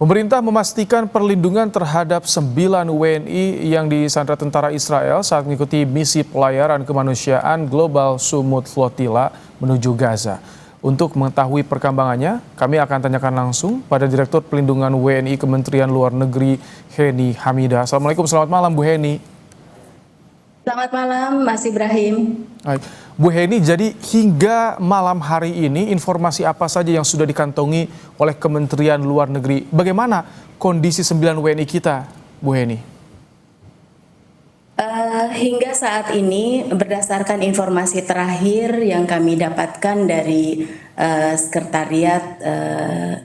Pemerintah memastikan perlindungan terhadap 9 WNI yang disandra tentara Israel saat mengikuti misi pelayaran kemanusiaan Global Sumut Flotilla menuju Gaza. Untuk mengetahui perkembangannya, kami akan tanyakan langsung pada Direktur Pelindungan WNI Kementerian Luar Negeri Heni Hamidah. Assalamualaikum, selamat malam Bu Heni. Selamat malam, Mas Ibrahim. Baik. Bu Heni, jadi hingga malam hari ini informasi apa saja yang sudah dikantongi oleh Kementerian Luar Negeri? Bagaimana kondisi 9 WNI kita, Bu Heni? Hingga saat ini berdasarkan informasi terakhir yang kami dapatkan dari Sekretariat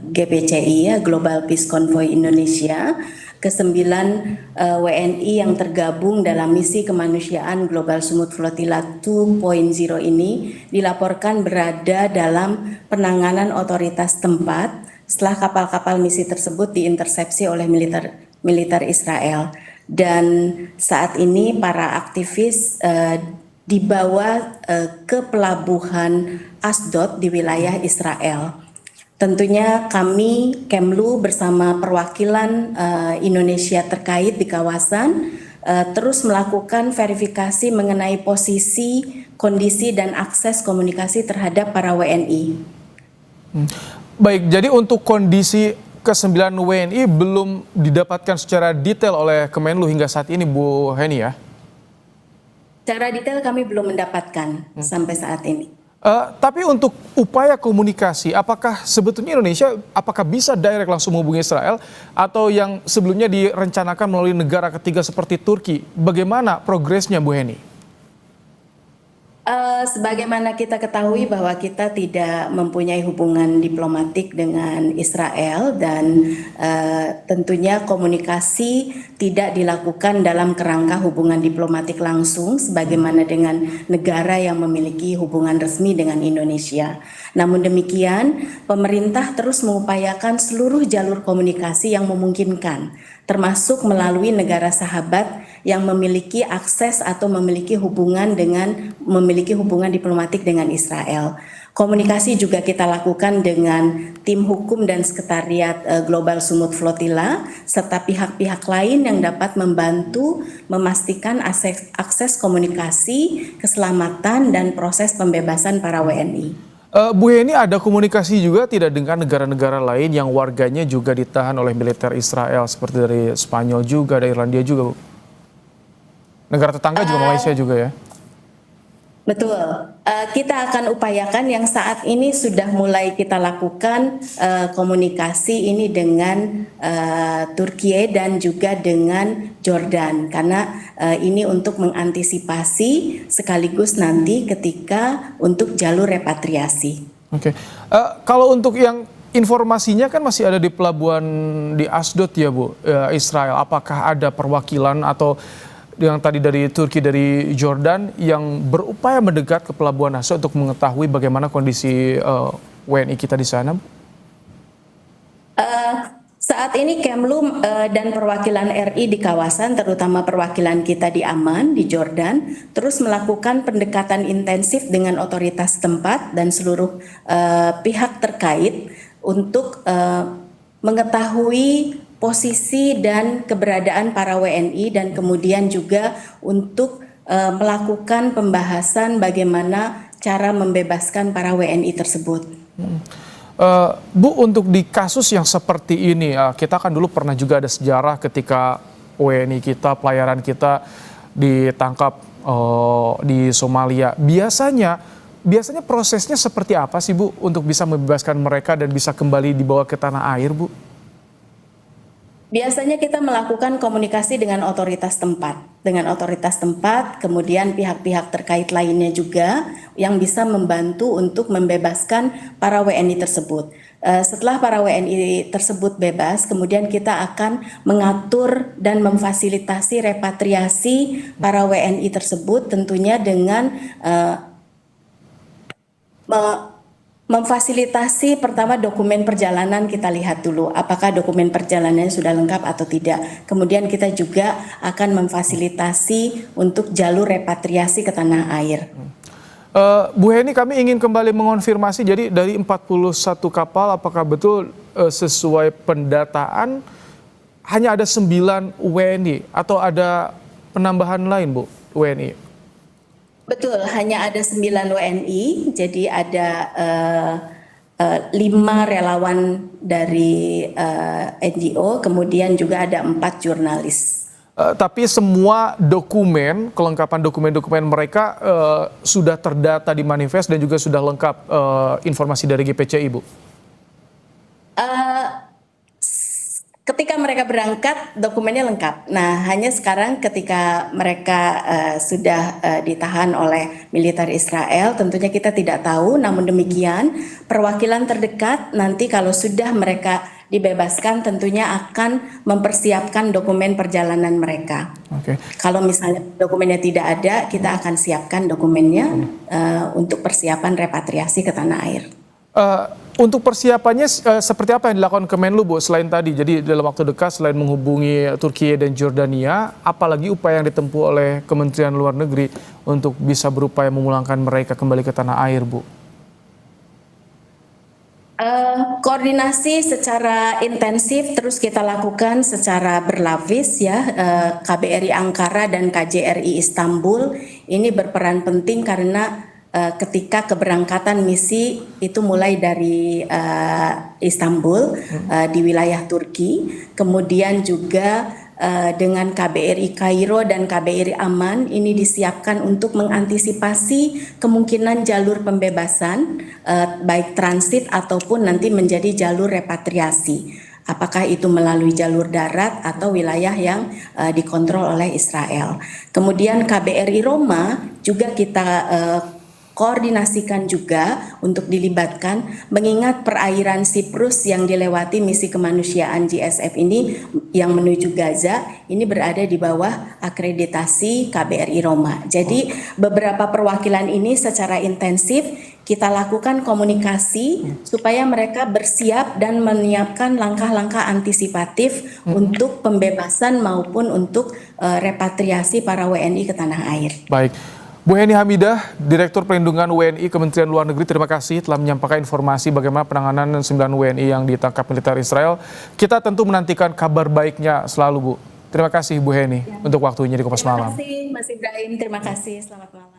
GPCI ya, Global Peace Convoy Indonesia, ke-9 WNI yang tergabung dalam misi kemanusiaan Global Sumut Flotilla 2.0 ini dilaporkan berada dalam penanganan otoritas tempat setelah kapal-kapal misi tersebut diintersepsi oleh militer Israel. Dan saat ini para aktivis dibawa ke pelabuhan Asdod di wilayah Israel. Tentunya kami Kemlu bersama perwakilan Indonesia terkait di kawasan terus melakukan verifikasi mengenai posisi, kondisi dan akses komunikasi terhadap para WNI. Baik, jadi untuk kondisi ke-9 WNI belum didapatkan secara detail oleh Kemenlu hingga saat ini, Bu Heni ya? Secara detail kami belum mendapatkan sampai saat ini. Tapi untuk upaya komunikasi, apakah sebetulnya Indonesia apakah bisa direct langsung menghubungi Israel atau yang sebelumnya direncanakan melalui negara ketiga seperti Turki? Bagaimana progresnya, Bu Heni? Sebagaimana kita ketahui bahwa kita tidak mempunyai hubungan diplomatik dengan Israel dan tentunya komunikasi tidak dilakukan dalam kerangka hubungan diplomatik langsung sebagaimana dengan negara yang memiliki hubungan resmi dengan Indonesia. Namun demikian, pemerintah terus mengupayakan seluruh jalur komunikasi yang memungkinkan, termasuk melalui negara sahabat yang memiliki akses atau memiliki hubungan diplomatik dengan Israel. Komunikasi juga kita lakukan dengan tim hukum dan sekretariat Global Sumut Flotilla serta pihak-pihak lain yang dapat membantu memastikan akses komunikasi, keselamatan dan proses pembebasan para WNI. Bu Heni, ada komunikasi juga tidak dengan negara-negara lain yang warganya juga ditahan oleh militer Israel seperti dari Spanyol juga, dari Irlandia juga, Bu? Negara tetangga juga Malaysia juga ya? Betul, kita akan upayakan yang saat ini sudah mulai kita lakukan komunikasi ini dengan Turki dan juga dengan Jordan karena ini untuk mengantisipasi sekaligus nanti ketika untuk jalur repatriasi. Oke, kalau untuk yang informasinya kan masih ada di pelabuhan di Asdod ya Bu, Israel. Apakah ada perwakilan atau yang tadi dari Turki, dari Jordan yang berupaya mendekat ke pelabuhan Asdod untuk mengetahui bagaimana kondisi WNI kita di sana? Saat ini Kemlu dan perwakilan RI di kawasan, terutama perwakilan kita di Amman, di Jordan, terus melakukan pendekatan intensif dengan otoritas tempat dan seluruh pihak terkait untuk mengetahui posisi dan keberadaan para WNI dan kemudian juga untuk melakukan pembahasan bagaimana cara membebaskan para WNI tersebut. Bu, untuk di kasus yang seperti ini, kita kan dulu pernah juga ada sejarah ketika WNI kita, pelayaran kita ditangkap di Somalia. Biasanya prosesnya seperti apa sih Bu untuk bisa membebaskan mereka dan bisa kembali dibawa ke tanah air, Bu? Biasanya kita melakukan komunikasi dengan otoritas tempat, kemudian pihak-pihak terkait lainnya juga yang bisa membantu untuk membebaskan para WNI tersebut. Setelah para WNI tersebut bebas, kemudian kita akan mengatur dan memfasilitasi repatriasi para WNI tersebut tentunya dengan memfasilitasi pertama dokumen perjalanan kita lihat dulu apakah dokumen perjalanannya sudah lengkap atau tidak. Kemudian kita juga akan memfasilitasi untuk jalur repatriasi ke tanah air. Bu Heni, kami ingin kembali mengonfirmasi, jadi dari 41 kapal, apakah betul sesuai pendataan hanya ada 9 WNI atau ada penambahan lain, Bu, WNI? Betul, hanya ada 9 WNI, jadi ada 5 relawan dari NGO, kemudian juga ada 4 jurnalis. Tapi semua dokumen, kelengkapan dokumen-dokumen mereka sudah terdata di manifest dan juga sudah lengkap informasi dari GPCI, Bu? Ketika mereka berangkat, dokumennya lengkap. Nah, hanya sekarang ketika mereka sudah ditahan oleh militer Israel, tentunya kita tidak tahu. Namun demikian, perwakilan terdekat nanti kalau sudah mereka dibebaskan, tentunya akan mempersiapkan dokumen perjalanan mereka. Oke. Kalau misalnya dokumennya tidak ada, kita akan siapkan dokumennya untuk persiapan repatriasi ke tanah air. Untuk persiapannya seperti apa yang dilakukan Kemenlu, Bu, selain tadi? Jadi dalam waktu dekat selain menghubungi Turki dan Jordania, apalagi upaya yang ditempuh oleh Kementerian Luar Negeri untuk bisa berupaya memulangkan mereka kembali ke tanah air, Bu? Koordinasi secara intensif terus kita lakukan secara berlapis ya. KBRI Ankara dan KJRI Istanbul ini berperan penting karena ketika keberangkatan misi itu mulai dari Istanbul di wilayah Turki, kemudian juga dengan KBRI Kairo dan KBRI Amman ini disiapkan untuk mengantisipasi kemungkinan jalur pembebasan baik transit ataupun nanti menjadi jalur repatriasi. Apakah itu melalui jalur darat atau wilayah yang dikontrol oleh Israel. Kemudian KBRI Roma juga kita koordinasikan juga untuk dilibatkan, mengingat perairan Siprus yang dilewati misi kemanusiaan GSF ini yang menuju Gaza ini berada di bawah akreditasi KBRI Roma. Jadi beberapa perwakilan ini secara intensif kita lakukan komunikasi supaya mereka bersiap dan menyiapkan langkah-langkah antisipatif untuk pembebasan maupun untuk repatriasi para WNI ke tanah air. Baik. Bu Heni Hamidah, Direktur Perlindungan WNI Kementerian Luar Negeri, terima kasih telah menyampaikan informasi bagaimana penanganan 9 WNI yang ditangkap militer Israel. Kita tentu menantikan kabar baiknya selalu, Bu. Terima kasih Bu Heni untuk waktunya di Kompas Malam. Terima kasih Mas Ibrahim, terima kasih, selamat malam.